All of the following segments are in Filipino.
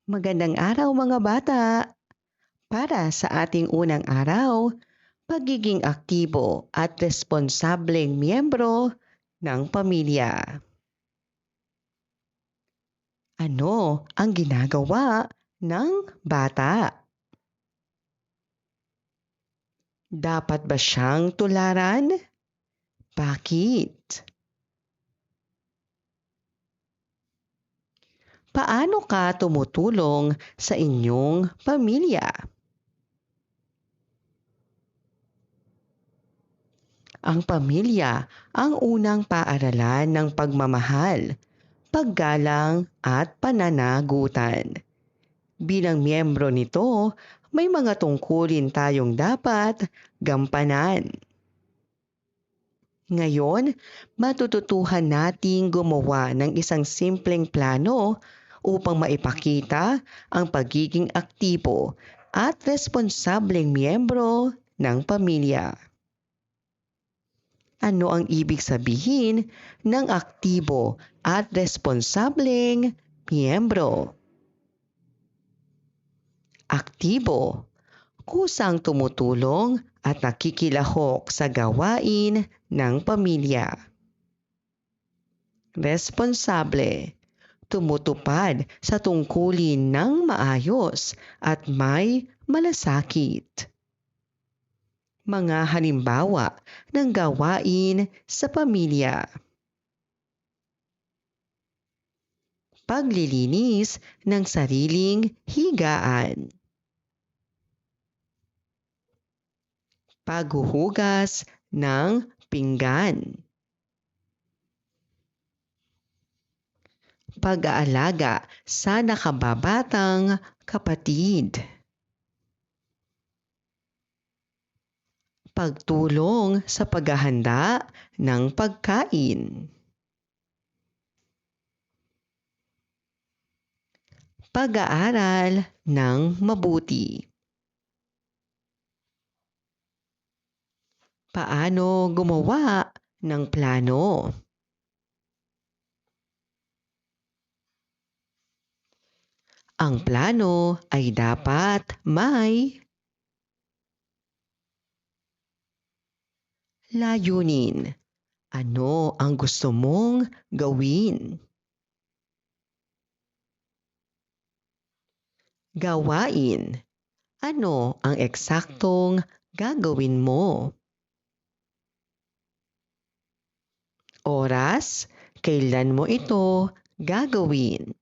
Magandang araw mga bata! Para sa ating unang araw, pagiging aktibo at responsableng miyembro ng pamilya. Ano ang ginagawa ng bata? Dapat ba siyang tularan? Bakit? Paano ka tumutulong sa inyong pamilya? Ang pamilya ang unang paaralan ng pagmamahal, paggalang at pananagutan. Bilang miyembro nito, may mga tungkulin tayong dapat gampanan. Ngayon, matututuhan nating gumawa ng isang simpleng plano upang maipakita ang pagiging aktibo at responsableng miyembro ng pamilya. Ano ang ibig sabihin ng aktibo at responsableng miyembro? Aktibo, kusang tumutulong at nakikilahok sa gawain ng pamilya. Responsable, tumutupad sa tungkulin ng maayos at may malasakit. Mga halimbawa ng gawain sa pamilya. Paglilinis ng sariling higaan. Paghuhugas ng pinggan. Pag-aalaga sa nakababatang kapatid. Pagtulong sa paghahanda ng pagkain. Pag-aaral ng mabuti. Paano gumawa ng plano? Ang plano ay dapat may layunin. Ano ang gusto mong gawin? Gawain. Ano ang eksaktong gagawin mo? Oras, kailan mo ito gagawin?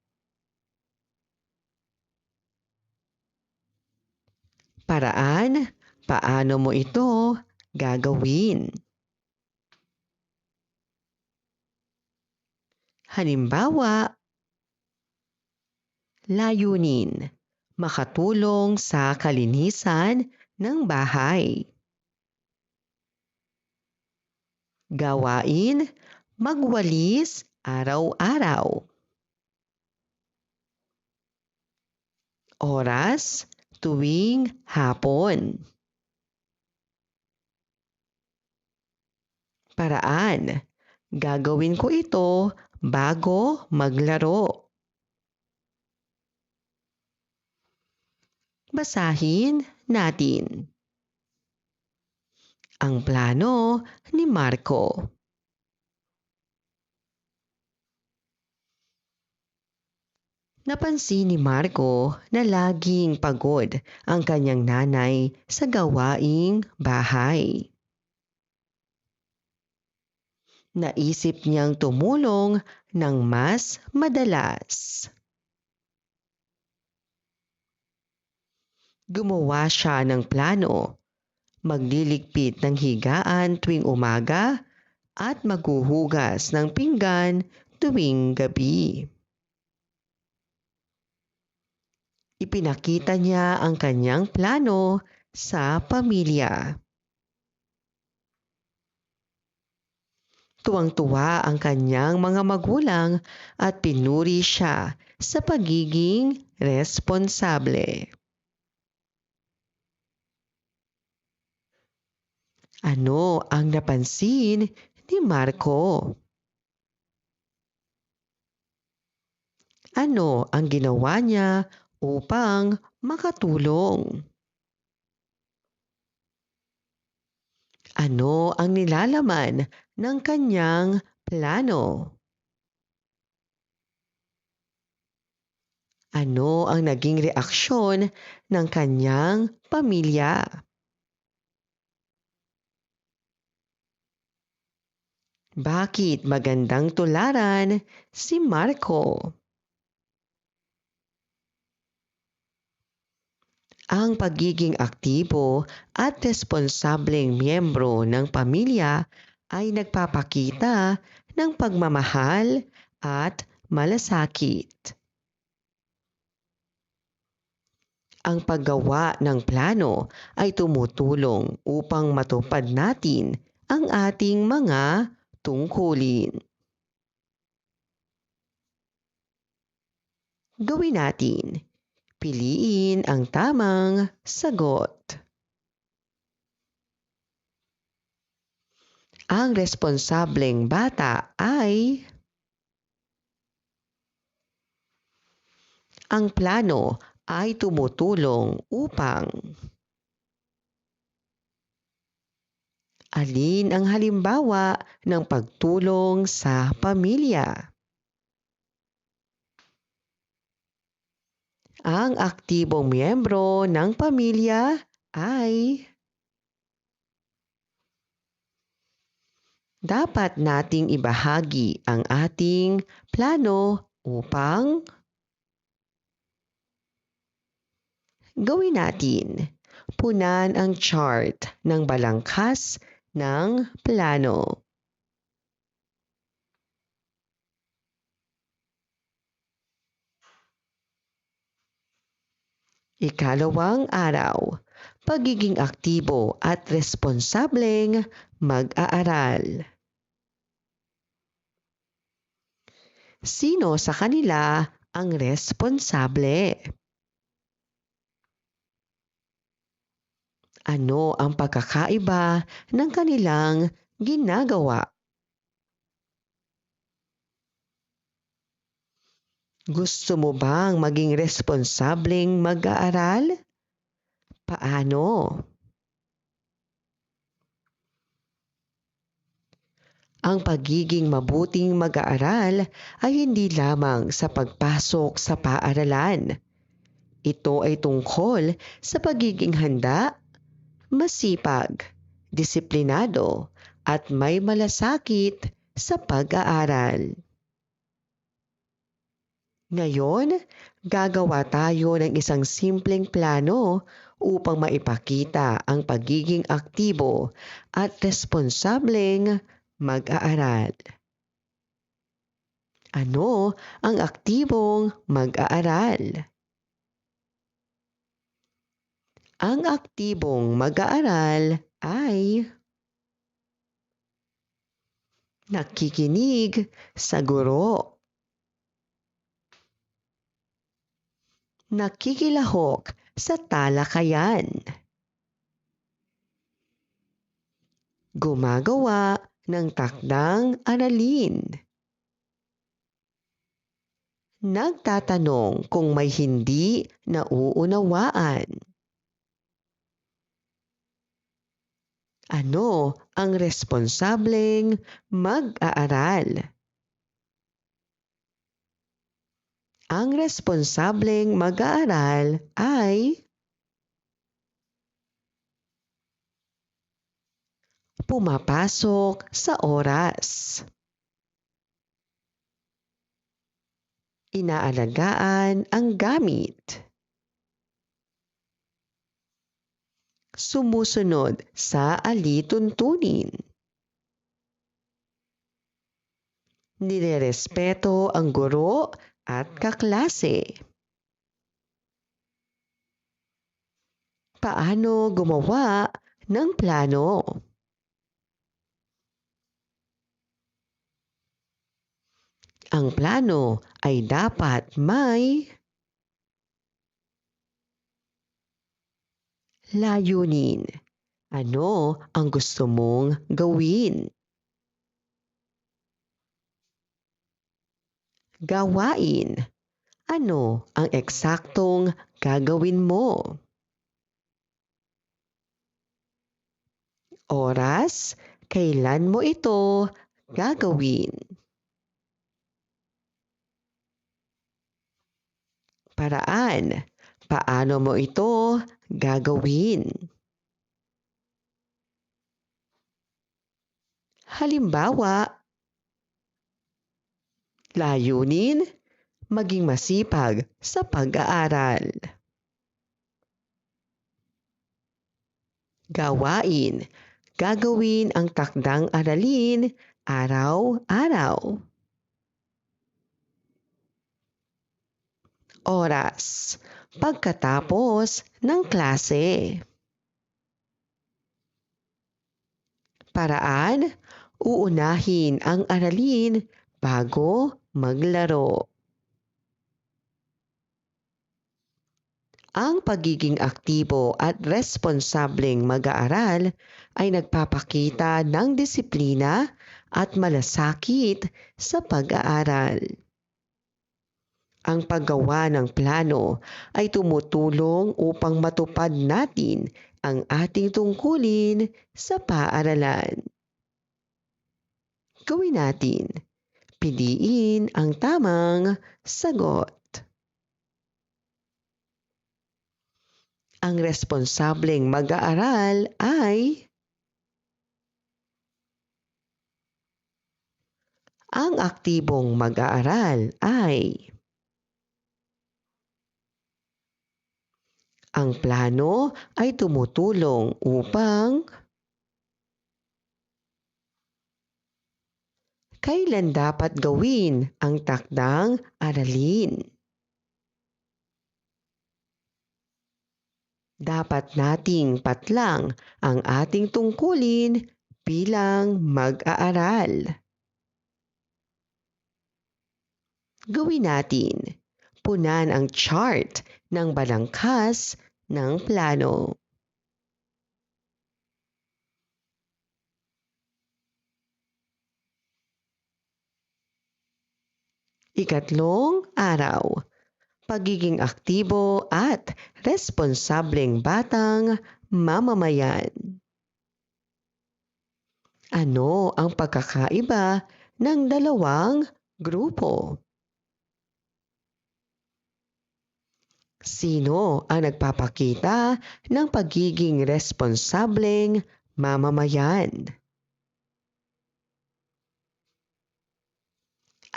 Paraan, paano mo ito gagawin? Halimbawa, layunin, makatulong sa kalinisan ng bahay. Gawain, magwalis araw-araw. Oras, tuwing hapon. Paraan, gagawin ko ito bago maglaro. Basahin natin. Ang plano ni Marco. Napansin ni Marco na laging pagod ang kanyang nanay sa gawaing bahay. Naisip niyang tumulong ng mas madalas. Gumawa siya ng plano, magliligpit ng higaan tuwing umaga at maghuhugas ng pinggan tuwing gabi. Ipinakita niya ang kanyang plano sa pamilya. Tuwang-tuwa ang kanyang mga magulang at pinuri siya sa pagiging responsable. Ano ang napansin ni Marco? Ano ang ginawa niya upang makatulong. Ano ang nilalaman ng kanyang plano? Ano ang naging reaksyon ng kanyang pamilya? Bakit magandang tularan si Marco? Ang pagiging aktibo at responsableng miyembro ng pamilya ay nagpapakita ng pagmamahal at malasakit. Ang paggawa ng plano ay tumutulong upang matupad natin ang ating mga tungkulin. Gawin natin. Piliin ang tamang sagot. Ang responsableng bata ay ang plano ay tumutulong upang alin ang halimbawa ng pagtulong sa pamilya. Ang aktibong miyembro ng pamilya ay dapat nating ibahagi ang ating plano upang gawin natin. Punan ang chart ng balangkas ng plano. Ikalawang araw, pagiging aktibo at responsableng mag-aaral. Sino sa kanila ang responsable? Ano ang pagkakaiba ng kanilang ginagawa? Gusto mo bang maging responsableng mag-aaral? Paano? Ang pagiging mabuting mag-aaral ay hindi lamang sa pagpasok sa paaralan. Ito ay tungkol sa pagiging handa, masipag, disiplinado, at may malasakit sa pag-aaral. Ngayon, gagawa tayo ng isang simpleng plano upang maipakita ang pagiging aktibo at responsableng mag-aaral. Ano ang aktibong mag-aaral? Ang aktibong mag-aaral ay nakikinig sa guro, nakikilahok sa talakayan, gumagawa ng takdang aralin, nagtatanong kung may hindi nauunawaan. Ano ang responsableng mag-aaral? Ang responsableng mag-aaral ay pumapasok sa oras. Inaalagaan ang gamit. Sumusunod sa alituntunin. Nirerespeto ang guro at kaklase. Paano gumawa ng plano? Ang plano ay dapat may layunin. Ano ang gusto mong gawin? Gawain. Ano ang eksaktong gagawin mo? Oras, kailan mo ito gagawin? Paraan, paano mo ito gagawin? Halimbawa, layunin, maging masipag sa pag-aaral. Gawain, gagawin ang takdang aralin araw-araw. Oras, pagkatapos ng klase. Paraan, uunahin ang aralin bago maglaro. Ang pagiging aktibo at responsableng mag-aaral ay nagpapakita ng disiplina at malasakit sa pag-aaral. Ang paggawa ng plano ay tumutulong upang matupad natin ang ating tungkulin sa paaralan. Gawin natin. Piliin ang tamang sagot. Ang responsableng mag-aaral ay ang aktibong mag-aaral ay ang plano ay tumutulong upang kailan dapat gawin ang takdang aralin. Dapat nating patlang ang ating tungkulin bilang mag-aaral. Gawin natin. Punan ang chart ng balangkas ng plano. Ikatlong araw. Pagiging aktibo at responsableng batang mamamayan. Ano ang pagkakaiba ng dalawang grupo? Sino ang nagpapakita ng pagiging responsableng mamamayan?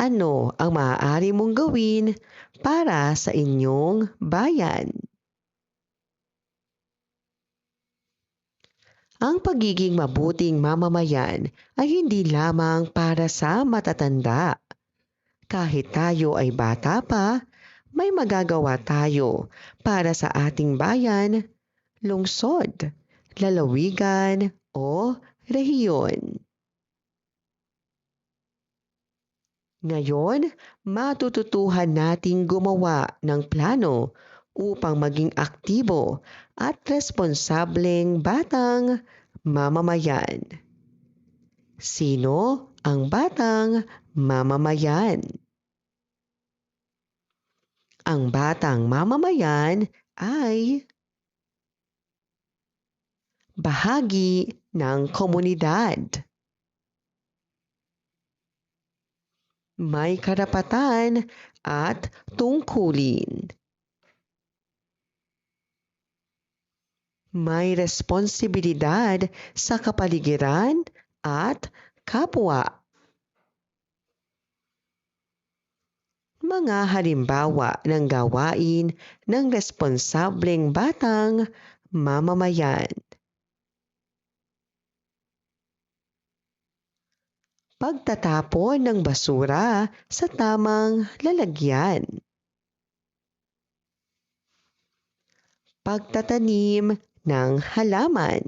Ano ang maaari mong gawin para sa inyong bayan? Ang pagiging mabuting mamamayan ay hindi lamang para sa matatanda. Kahit tayo ay bata pa, may magagawa tayo para sa ating bayan, lungsod, lalawigan o rehiyon. Ngayon, matututuhan nating gumawa ng plano upang maging aktibo at responsableng batang mamamayan. Sino ang batang mamamayan? Ang batang mamamayan ay bahagi ng komunidad. May karapatan at tungkulin. May responsibilidad sa kapaligiran at kapwa. Mga halimbawa ng gawain ng responsableng batang mamamayan. Pagtatapon ng basura sa tamang lalagyan. Pagtatanim ng halaman.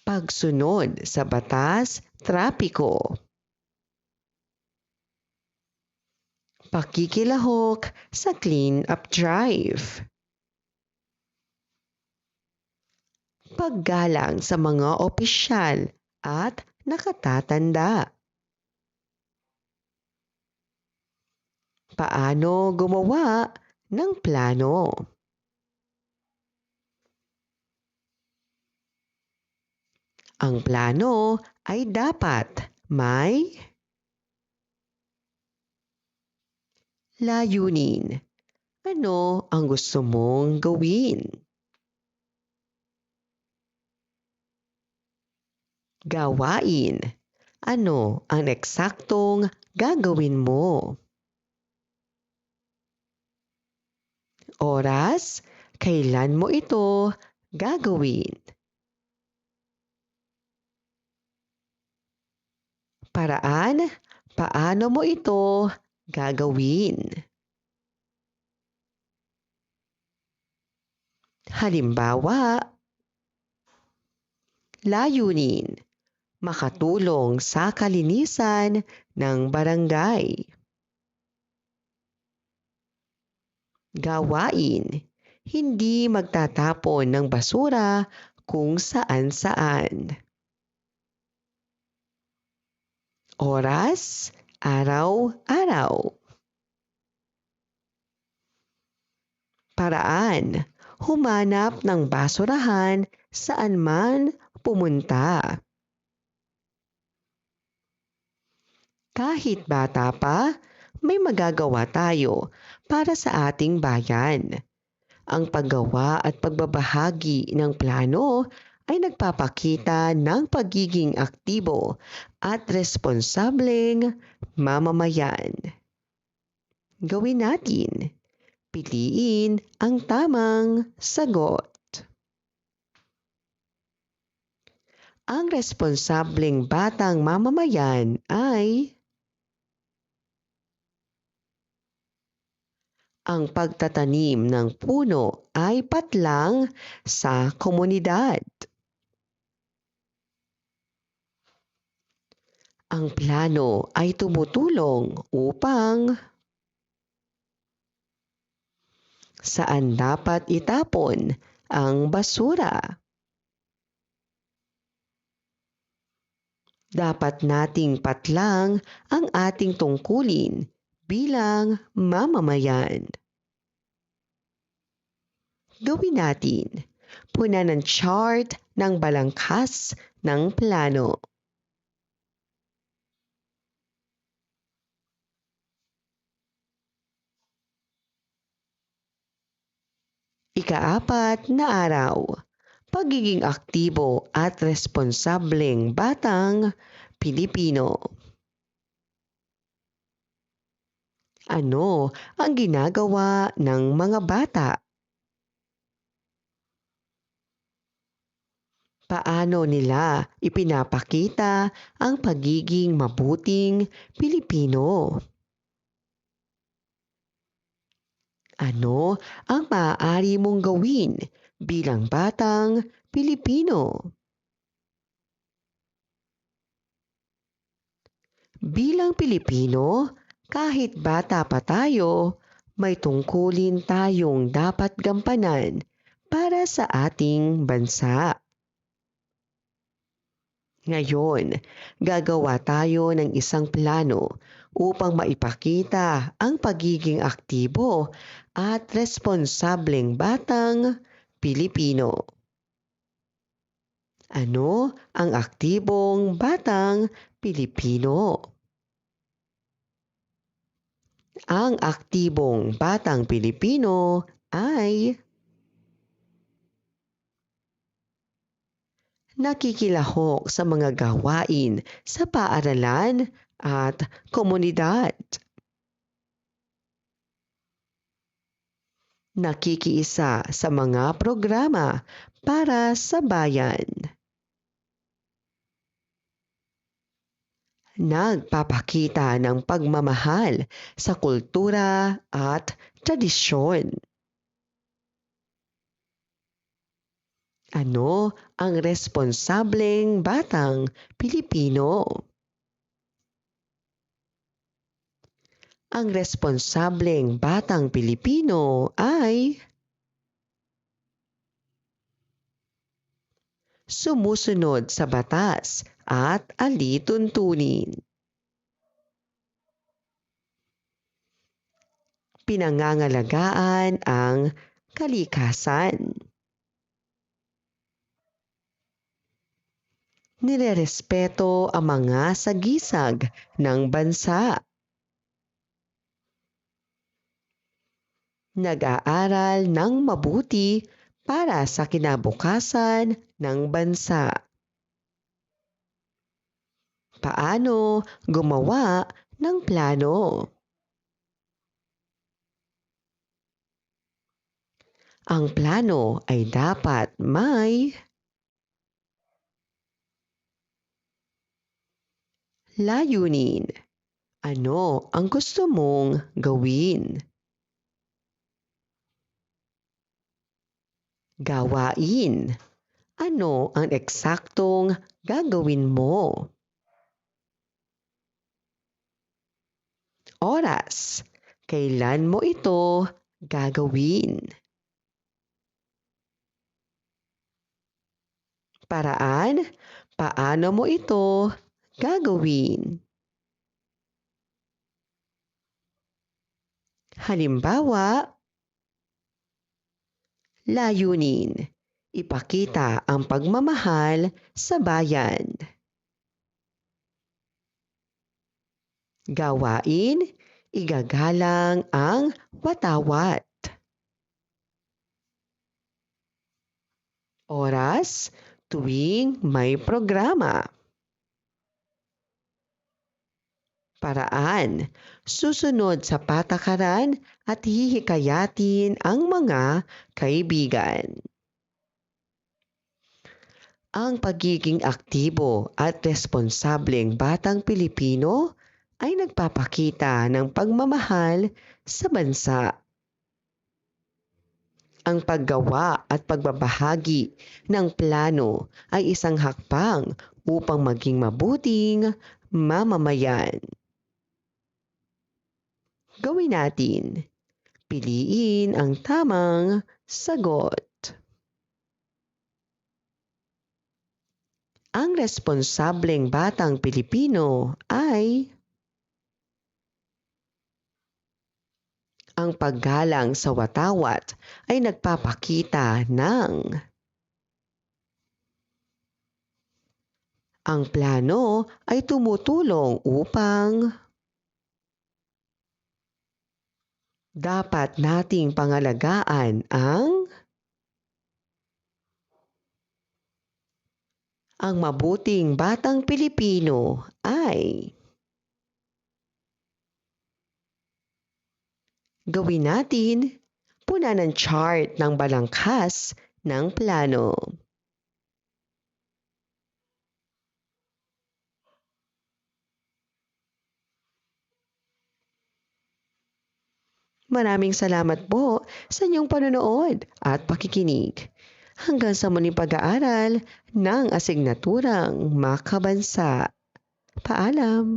Pagsunod sa batas trapiko. Pakikilahok sa clean-up drive. Paggalang sa mga opisyal at nakatatanda. Paano gumawa ng plano? Ang plano ay dapat may layunin. Ano ang gusto mong gawin? Gawain. Ano ang eksaktong gagawin mo? Oras, kailan mo ito gagawin? Paraan, paano mo ito gagawin? Halimbawa, layunin, makatulong sa kalinisan ng barangay. Gawain, hindi magtatapon ng basura kung saan-saan. Oras, araw-araw. Paraan, humanap ng basurahan saan man pumunta. Kahit bata pa, may magagawa tayo para sa ating bayan. Ang paggawa at pagbabahagi ng plano ay nagpapakita ng pagiging aktibo at responsableng mamamayan. Gawin natin. Piliin ang tamang sagot. Ang responsableng batang mamamayan ay ang pagtatanim ng puno ay patlang sa komunidad. Ang plano ay tumutulong upang saan dapat itapon ang basura. Dapat nating patlang ang ating tungkulin bilang mamamayan. Gawin natin. Punan ng chart ng balangkas ng plano. Ika-4 na araw. Pagiging aktibo at responsableng batang Pilipino. Ano ang ginagawa ng mga bata? Paano nila ipinapakita ang pagiging mabuting Pilipino? Ano ang maaari mong gawin bilang batang Pilipino? Bilang Pilipino, kahit bata pa tayo, may tungkulin tayong dapat gampanan para sa ating bansa. Ngayon, gagawa tayo ng isang plano upang maipakita ang pagiging aktibo at responsableng batang Pilipino. Ano ang aktibong batang Pilipino? Ang aktibong batang Pilipino ay nakikilahok sa mga gawain sa paaralan at komunidad. Nakikiisa sa mga programa para sa bayan. Nagpapakita ng pagmamahal sa kultura at tradisyon. Ano ang responsableng batang Pilipino? Ang responsableng batang Pilipino ay sumusunod sa batas at alituntunin. pinangangalagaan ang kalikasan. Nirerespeto ang mga sagisag ng bansa. Nag-aaral ng mabuti para sa kinabukasan ng bansa. Paano gumawa ng plano? Ang plano ay dapat may layunin. Ano ang gusto mong gawin? Gawain. Ano ang eksaktong gagawin mo? Oras. Kailan mo ito gagawin? Paraan. Paano mo ito gagawin? Halimbawa, layunin. Ipakita ang pagmamahal sa bayan. Gawain. Igagalang ang watawat. Oras. Tuwing may programa. Paraan. Susunod sa patakaran at hihikayatin ang mga kaibigan. Ang pagiging aktibo at responsableng batang Pilipino ay nagpapakita ng pagmamahal sa bansa. Ang paggawa at pagbabahagi ng plano ay isang hakbang upang maging mabuting mamamayan. Gawin natin. Piliin ang tamang sagot. Ang responsableng batang Pilipino ay ang paggalang sa watawat ay nagpapakita ng ang plano ay tumutulong upang dapat nating pangalagaan ang mabuting batang Pilipino ay gawin natin puna ng chart ng balangkas ng plano. Maraming salamat po sa inyong panonood at pakikinig. Hanggang sa muling pag-aaral ng asignaturang makabansa. Paalam!